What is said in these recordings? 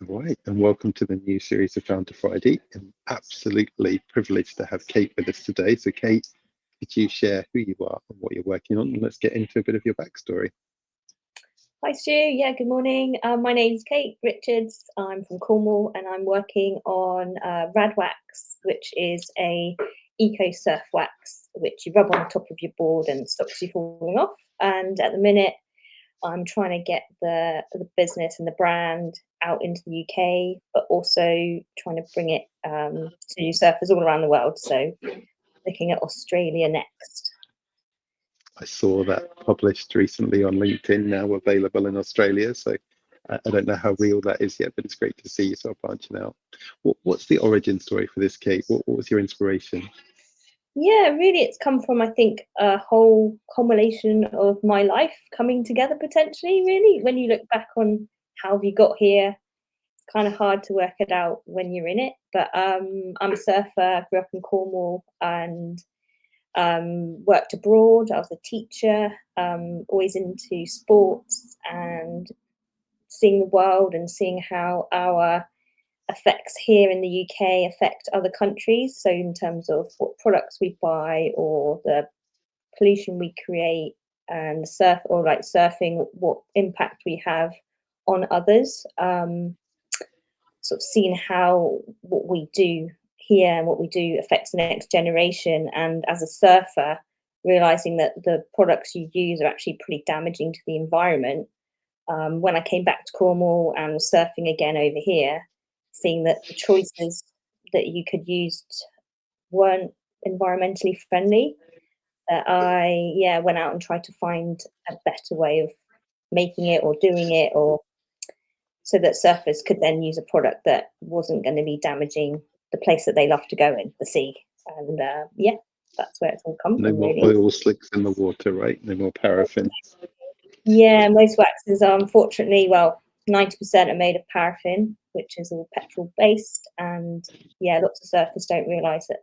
Right, and welcome to the new series of Founder Friday. I'm absolutely privileged to have Kate with us today. So, Kate, could you share who you are and what you're working on? And let's get into a bit of your backstory. Hi Stu, yeah, good morning. My name's Kate Richards. I'm from Cornwall and I'm working on Rad Wax, which is a eco surf wax, which you rub on the top of your board and stops you falling off. And at the minute, I'm trying to get the business and the brand out into the UK, but also trying to bring it to surfers all around the world. So looking at Australia next. I saw that published recently on LinkedIn, now available in Australia. So, I don't know how real that is yet, but it's great to see you sort of branching out. What's the origin story for this, Kate? What was your inspiration? Yeah, really, it's come from, I think, a whole combination of my life coming together potentially, really. When you look back on how we got here, it's kind of hard to work it out when you're in it. But I'm a surfer, grew up in Cornwall and worked abroad. I was a teacher, always into sports and seeing the world and seeing how our effects here in the UK affect other countries. So in terms of what products we buy or the pollution we create and surf or like surfing, what impact we have on others. Sort of seeing how what we do here and what we do affects the next generation. And as a surfer, realizing that the products you use are actually pretty damaging to the environment. When I came back to Cornwall and was surfing again over here, seeing that the choices that you could use weren't environmentally friendly, that I went out and tried to find a better way of making it or doing it, or so that surfers could then use a product that wasn't going to be damaging the place that they love to go in, the sea. And that's where it's all come No from, more really. oil slicks in the water, right? No more paraffin. Yeah, most waxes are unfortunately, well, 90% are made of paraffin, which is all petrol based. And yeah, lots of surfers don't realise that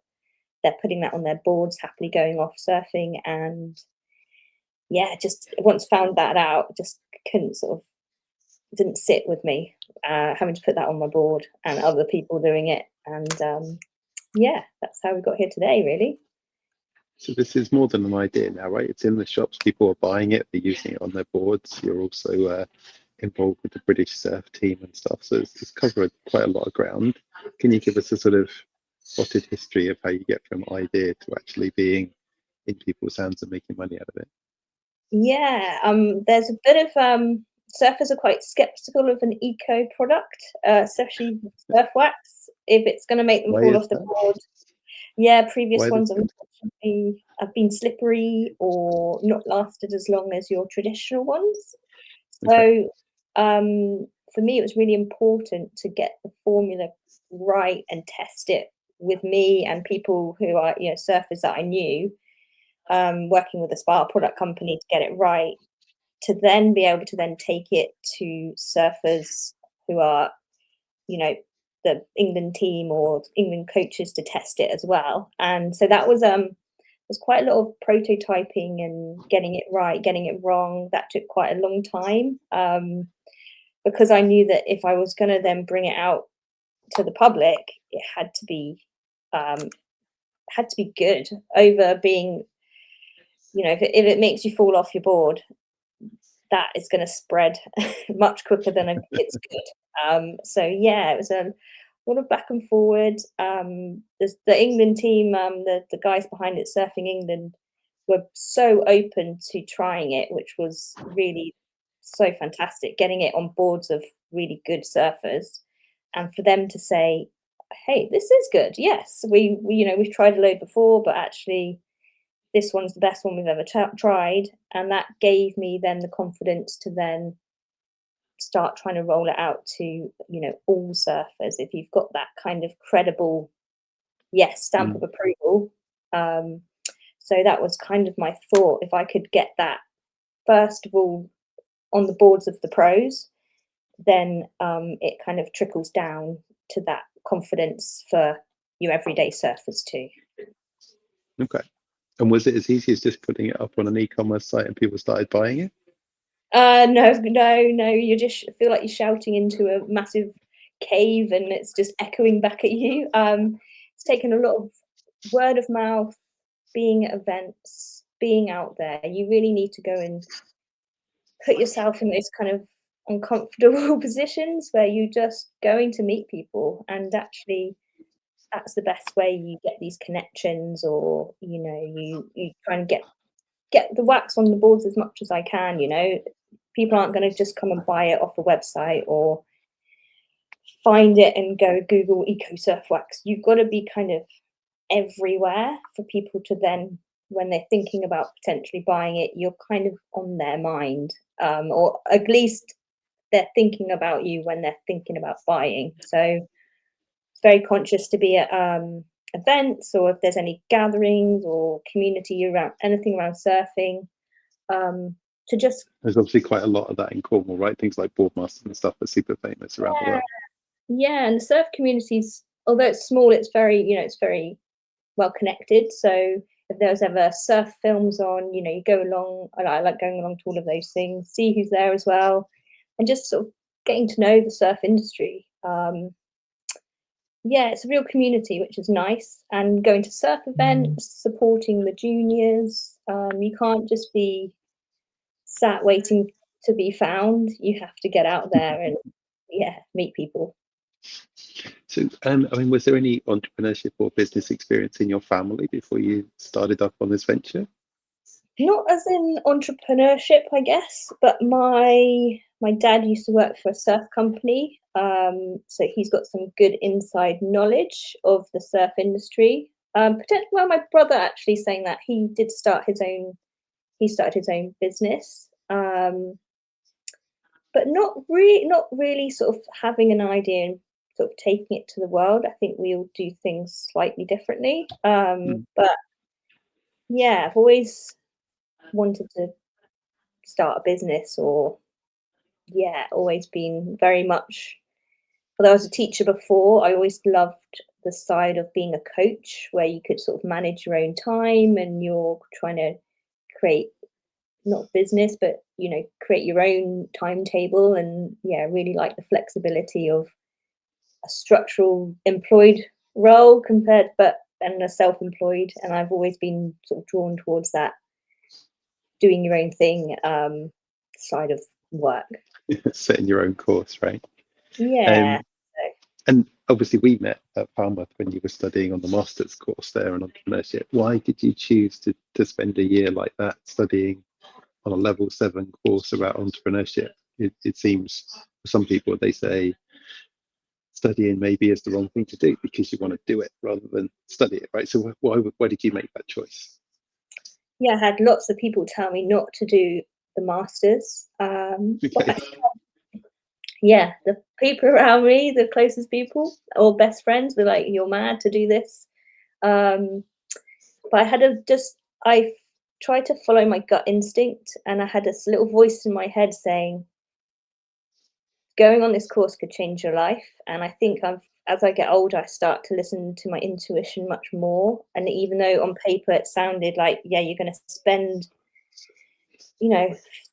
they're putting that on their boards, happily going off surfing. And yeah, just once found that out, just couldn't sort of, didn't sit with me, having to put that on my board and other people doing it. And yeah, that's how we got here today, really. So this is more than an idea now, right? It's in the shops. People are buying it. They're using it on their boards. You're also involved with the British surf team and stuff. So it's covered quite a lot of ground. Can you give us a sort of spotted history of how you get from idea to actually being in people's hands and making money out of it? Yeah, there's a bit of surfers are quite skeptical of an eco product, especially surf wax, if it's going to make them Why fall is off the that? board. Yeah, Why previous is it ones unfortunately have been slippery or not lasted as long as your traditional ones. okay? So for me, it was really important to get the formula right and test it with me and people who are, surfers that I knew, working with a spa product company to get it right, to then be able to then take it to surfers who are, you know, the England team or England coaches to test it as well. And so that was quite a lot of prototyping and getting it right, getting it wrong. That took quite a long time, because I knew that if I was going to then bring it out to the public, it um, had to be good over being, if it makes you fall off your board, that is going to spread much quicker than it's good. So yeah, it was a lot of back and forward. The England team, the guys behind it, Surfing England, were so open to trying it, which was really so fantastic. Getting it on boards of really good surfers, and for them to say, "Hey, this is good. Yes, we've tried a load before, but actually." This one's the best one we've ever tried, and that gave me then the confidence to then start trying to roll it out to all surfers. If you've got that kind of credible stamp Mm. of approval, so that was kind of my thought. If I could get that first of all on the boards of the pros, then it kind of trickles down to that confidence for your everyday surfers too. Okay. And was it as easy as just putting it up on an e-commerce site and people started buying it? No. You just feel like you're shouting into a massive cave, and it's just echoing back at you. It's taken a lot of word of mouth, being at events, being out there. You really need to go and put yourself in those kind of uncomfortable positions where you're just going to meet people, and actually that's the best way you get these connections, or you try and get the wax on the boards as much as I can. People aren't going to just come and buy it off a website or find it and go Google eco surf wax. You've got to be kind of everywhere for people to then, when they're thinking about potentially buying it, you're kind of on their mind, or at least they're thinking about you when they're thinking about buying. So it's very conscious to be at events, or if there's any gatherings or community around anything around surfing, to just There's obviously quite a lot of that in Cornwall, right? Things like Boardmasters and stuff are super famous around the world. yeah, and the surf communities, although it's small, it's very well connected. So if there was ever surf films on, you go along. I like going along to all of those things, see who's there as well, and just sort of getting to know the surf industry. Yeah, it's a real community, which is nice. And going to surf events, supporting the juniors. You can't just be sat waiting to be found. You have to get out there and meet people. So, I mean, was there any entrepreneurship or business experience in your family before you started up on this venture? Not as in entrepreneurship, I guess, but my dad used to work for a surf company, so he's got some good inside knowledge of the surf industry. Well, my brother actually saying that he did start his own. He started his own business, but not really sort of having an idea and sort of taking it to the world. I think we all do things slightly differently. But yeah, I've always wanted to start a business, or always been very much, although I was a teacher before, I always loved the side of being a coach, where you could sort of manage your own time and you're trying to create, not business, but create your own timetable. And really like the flexibility of a structural employed role and a self-employed. And I've always been sort of drawn towards that doing your own thing side of work. Setting your own course, right? Yeah. And obviously we met at Falmouth when you were studying on the master's course there on entrepreneurship. Why did you choose to spend a year like that studying on a level 7 course about entrepreneurship? It seems for some people, they say studying maybe is the wrong thing to do because you want to do it rather than study it, right? So why did you make that choice? Yeah, I had lots of people tell me not to do the masters. Okay. Yeah, the people around me, the closest people or best friends, were like, "You're mad to do this." But I tried to follow my gut instinct, and I had this little voice in my head saying, "Going on this course could change your life." And I think as I get older, I start to listen to my intuition much more. And even though on paper it sounded like, yeah, you're going to spend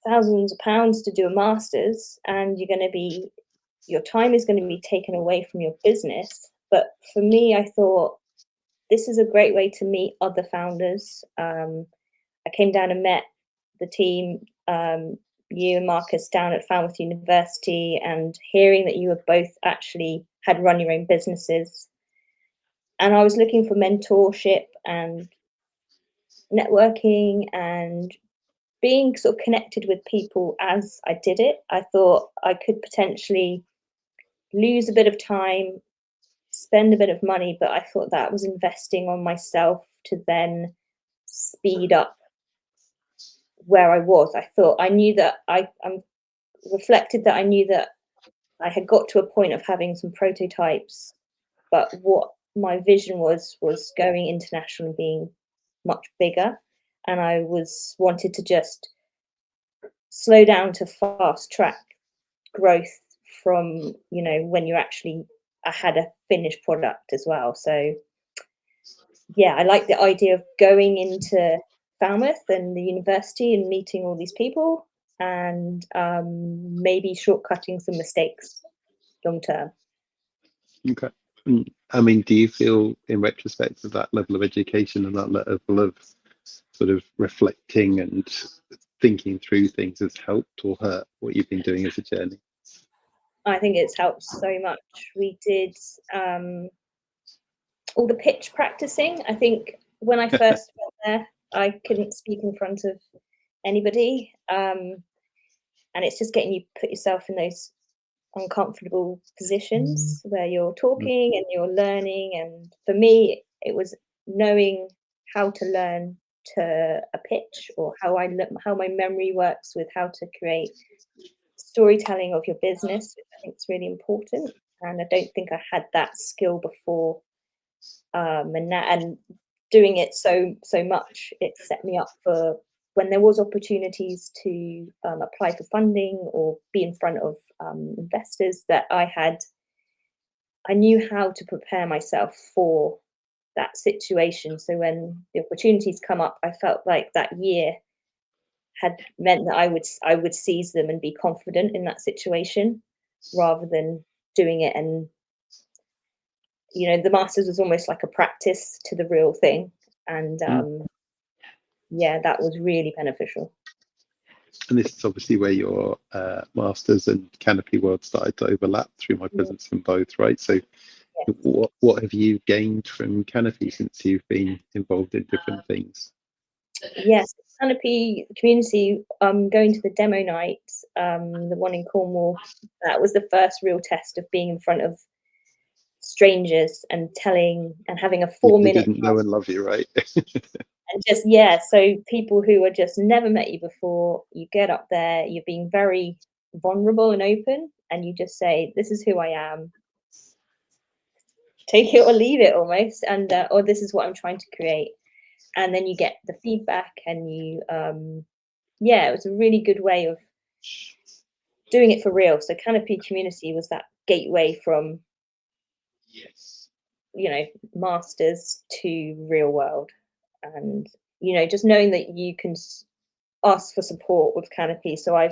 thousands of pounds to do a master's, and your time is going to be taken away from your business. But for me, I thought this is a great way to meet other founders. I came down and met the team, you and Marcus, down at Falmouth University, and hearing that you were both actually had run your own businesses. And I was looking for mentorship and networking and being sort of connected with people as I did it. I thought I could potentially lose a bit of time, spend a bit of money, but I thought that was investing on myself to then speed up where I was. I thought I knew that I'm reflected that I knew that I had got to a point of having some prototypes, but what my vision was going international and being much bigger. And I wanted to just slow down to fast track growth from when I had a finished product as well. So I like the idea of going into Falmouth and the university and meeting all these people, and maybe shortcutting some mistakes long term. Okay. I mean, do you feel in retrospect of that level of education and that level of sort of reflecting and thinking through things has helped or hurt what you've been doing as a journey? I think it's helped so much. We did all the pitch practicing. I think when I first went there, I couldn't speak in front of anybody. And it's just getting you put yourself in those uncomfortable positions where you're talking and you're learning. And for me, it was knowing how to learn to a pitch, or how my memory works with how to create storytelling of your business, which I think is really important. And I don't think I had that skill before. And doing it so much, it set me up for when there was opportunities to apply for funding or be in front of investors, that I knew how to prepare myself for that situation. So when the opportunities come up, I felt like that year had meant that I would seize them and be confident in that situation, rather than doing it. And the masters was almost like a practice to the real thing. And yeah, that was really beneficial. And this is obviously where your masters and Canopy world started to overlap through my presence in both, right? So what have you gained from Canopy since you've been involved in different things? Yes, Canopy community, going to the demo night, the one in Cornwall, that was the first real test of being in front of strangers and telling and having a 4-minute. Didn't know and love you, right? And just, so people who had just never met you before, you get up there, you're being very vulnerable and open, and you just say, this is who I am. Take it or leave it almost. And, or this is what I'm trying to create. And then you get the feedback, and you, it was a really good way of doing it for real. So Canopy community was that gateway from, masters to real world. And, just knowing that you can ask for support with Canopy. So I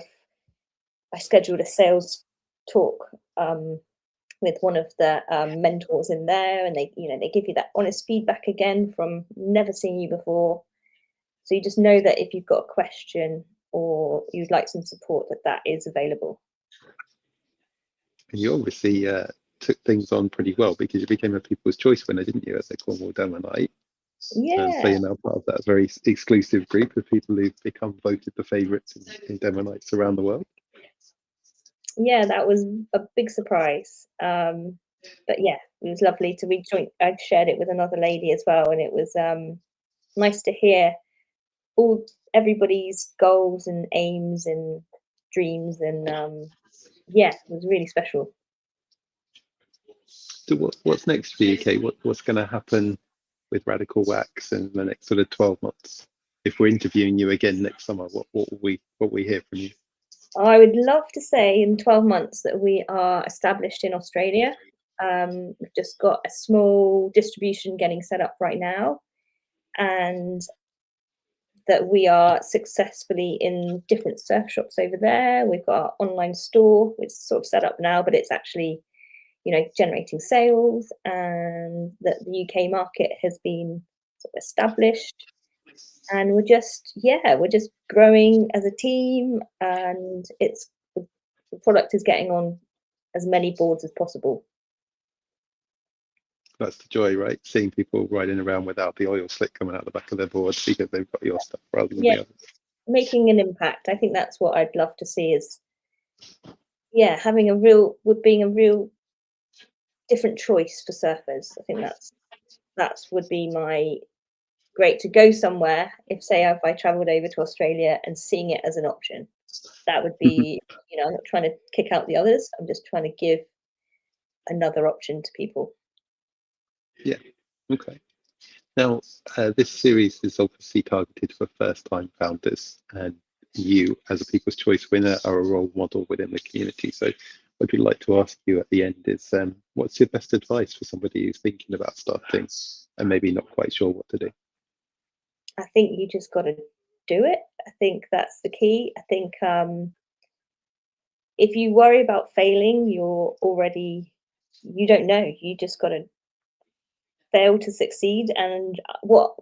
scheduled a sales talk with one of the mentors in there, and they give you that honest feedback again from never seeing you before. So you just know that if you've got a question or you'd like some support, that is available. And you obviously took things on pretty well, because you became a People's Choice winner, didn't you, at the Cornwall Demo Night? Yeah. So you're now part of that very exclusive group of people who've become voted the favourites in demo nights around the world. Yeah, that was a big surprise. But yeah, it was lovely to I shared it with another lady as well, and it was nice to hear everybody's goals and aims and dreams, and it was really special. So what's next for you, Kate? What's going to happen with Radical Wax in the next sort of 12 months? If we're interviewing you again next summer, what will we hear from you? I would love to say in 12 months that we are established in Australia. We've just got a small distribution getting set up right now, and that we are successfully in different surf shops over there. We've got our online store, which is sort of set up now, but it's actually, generating sales, and that the UK market has been sort of established. And we're just growing as a team, and the product is getting on as many boards as possible. That's the joy, right? Seeing people riding around without the oil slick coming out the back of their boards because they've got your stuff rather than the others. Making an impact. I think that's what I'd love to see, is being a real different choice for surfers. I think that would be my great, to go somewhere, if I traveled over to Australia and seeing it as an option. That would be, I'm not trying to kick out the others. I'm just trying to give another option to people. Yeah. Okay. Now, this series is obviously targeted for first-time founders, and you, as a People's Choice winner, are a role model within the community. So what we'd like to ask you at the end is, what's your best advice for somebody who's thinking about starting and maybe not quite sure what to do? I think you just got to do it. I think that's the key. I think if you worry about failing, you don't know. You just got to fail to succeed. And what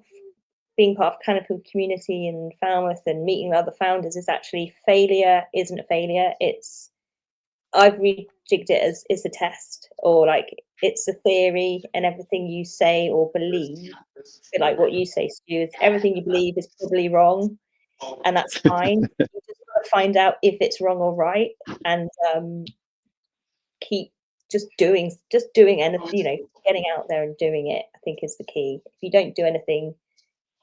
being part of Canopy community in Falmouth and meeting other founders is actually failure isn't a failure. I've rejigged it as it's a test, or like it's a theory, and everything you say or believe, like what you say, Stu, is everything you believe is probably wrong, and that's fine. You just got to find out if it's wrong or right, and keep just doing anything, getting out there and doing it, I think is the key. If you don't do anything,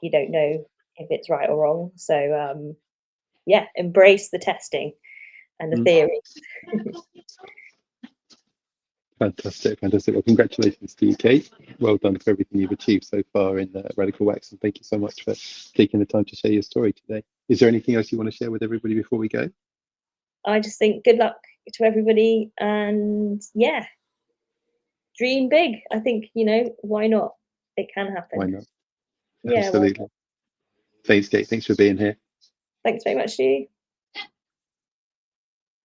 you don't know if it's right or wrong. So yeah, embrace the testing and the theory. Fantastic. Well, congratulations to you, Kate. Well done for everything you've achieved so far in Radical Wax, and thank you so much for taking the time to share your story today. Is there anything else you want to share with everybody before we go? I just think good luck to everybody, and yeah, dream big. I think, why not? It can happen. Why not? Yeah, absolutely. Thanks, Kate. Thanks for being here. Thanks very much, Stu.